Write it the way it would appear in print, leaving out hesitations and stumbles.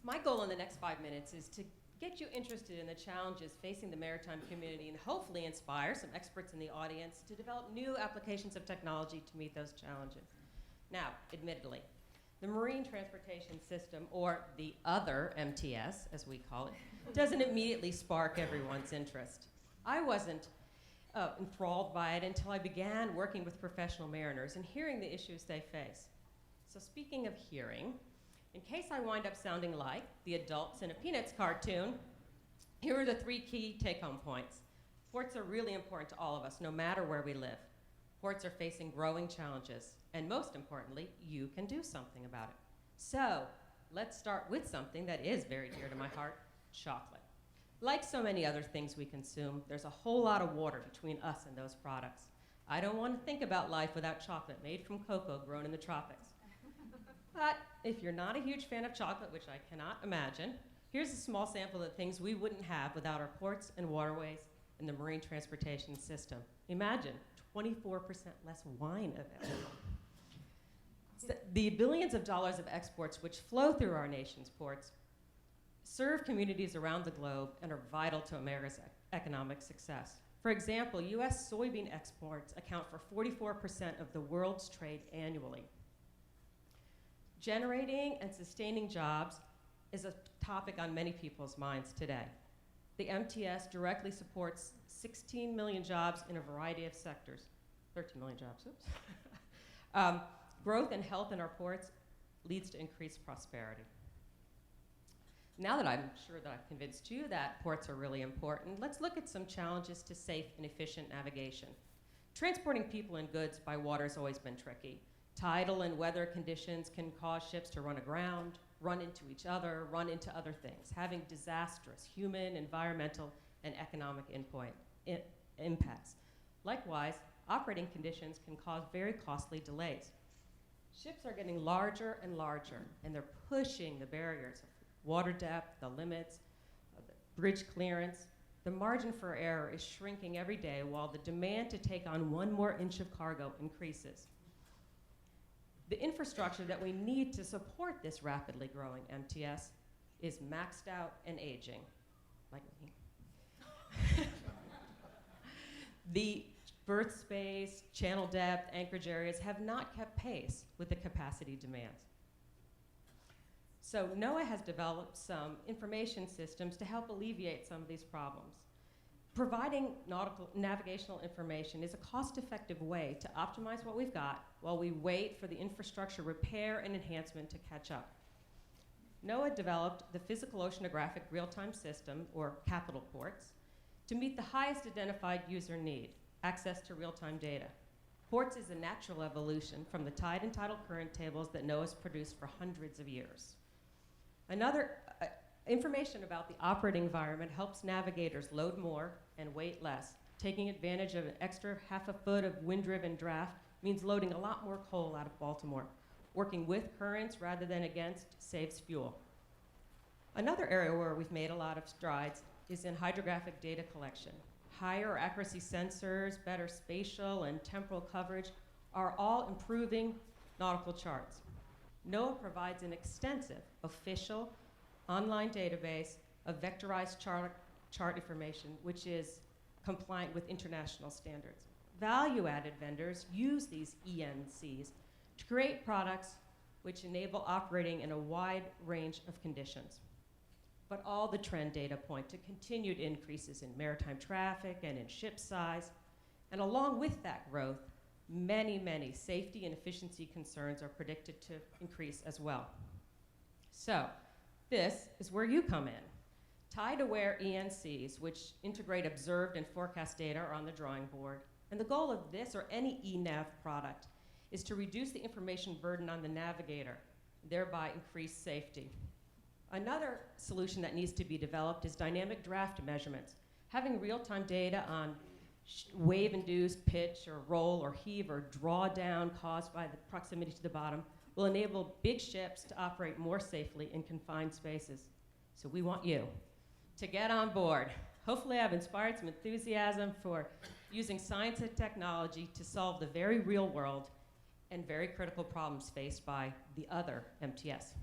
My goal in the next 5 minutes is to get you interested in the challenges facing the maritime community and hopefully inspire some experts in the audience to develop new applications of technology to meet those challenges. Now, admittedly, the Marine Transportation System, or the other MTS, as we call it, doesn't immediately spark everyone's interest. I wasn't enthralled by it until I began working with professional mariners and hearing the issues they face. So speaking of hearing, in case I wind up sounding like the adults in a Peanuts cartoon, here are the 3 key take-home points. Ports are really important to all of us, no matter where we live. Ports are facing growing challenges, and most importantly, you can do something about it. So let's start with something that is very dear to my heart, chocolate. Like so many other things we consume, there's a whole lot of water between us and those products. I don't want to think about life without chocolate made from cocoa grown in the tropics. But if you're not a huge fan of chocolate, which I cannot imagine, here's a small sample of the things we wouldn't have without our ports and waterways and the marine transportation system. Imagine 24% less wine available. So the billions of dollars of exports which flow through our nation's ports serve communities around the globe and are vital to America's economic success. For example, US soybean exports account for 44% of the world's trade annually. Generating and sustaining jobs is a topic on many people's minds today. The MTS directly supports 16 million jobs in a variety of sectors. 13 million jobs, oops. Growth and health in our ports leads to increased prosperity. Now that I'm sure that I've convinced you that ports are really important, let's look at some challenges to safe and efficient navigation. Transporting people and goods by water has always been tricky. Tidal and weather conditions can cause ships to run aground, run into each other, run into other things, having disastrous human, environmental, and economic impacts. Likewise, operating conditions can cause very costly delays. Ships are getting larger and larger, and they're pushing the barriers of water depth, the limits, the bridge clearance. The margin for error is shrinking every day while the demand to take on 1 more inch of cargo increases. The infrastructure that we need to support this rapidly growing MTS is maxed out and aging, like me. The berth space, channel depth, anchorage areas have not kept pace with the capacity demands. So NOAA has developed some information systems to help alleviate some of these problems. Providing navigational information is a cost-effective way to optimize what we've got while we wait for the infrastructure repair and enhancement to catch up. NOAA developed the Physical Oceanographic Real-Time System, or Capital Ports, to meet the highest identified user need, access to real-time data. Ports is a natural evolution from the tide and tidal current tables that NOAA's produced for hundreds of years. Another information about the operating environment helps navigators load more and weight less. Taking advantage of an extra half a foot of wind-driven draft means loading a lot more coal out of Baltimore. Working with currents rather than against saves fuel. Another area where we've made a lot of strides is in hydrographic data collection. Higher accuracy sensors, better spatial and temporal coverage are all improving nautical charts. NOAA provides an extensive official online database of vectorized chart information, which is compliant with international standards. Value-added vendors use these ENCs to create products which enable operating in a wide range of conditions. But all the trend data point to continued increases in maritime traffic and in ship size. And along with that growth, many safety and efficiency concerns are predicted to increase as well. So this is where you come in. Tide-aware ENCs, which integrate observed and forecast data, are on the drawing board. And the goal of this or any eNav product is to reduce the information burden on the navigator, thereby increase safety. Another solution that needs to be developed is dynamic draft measurements. Having real-time data on wave-induced pitch or roll or heave or drawdown caused by the proximity to the bottom will enable big ships to operate more safely in confined spaces. So we want you to get on board. Hopefully I've inspired some enthusiasm for using science and technology to solve the very real world and very critical problems faced by the other MTS.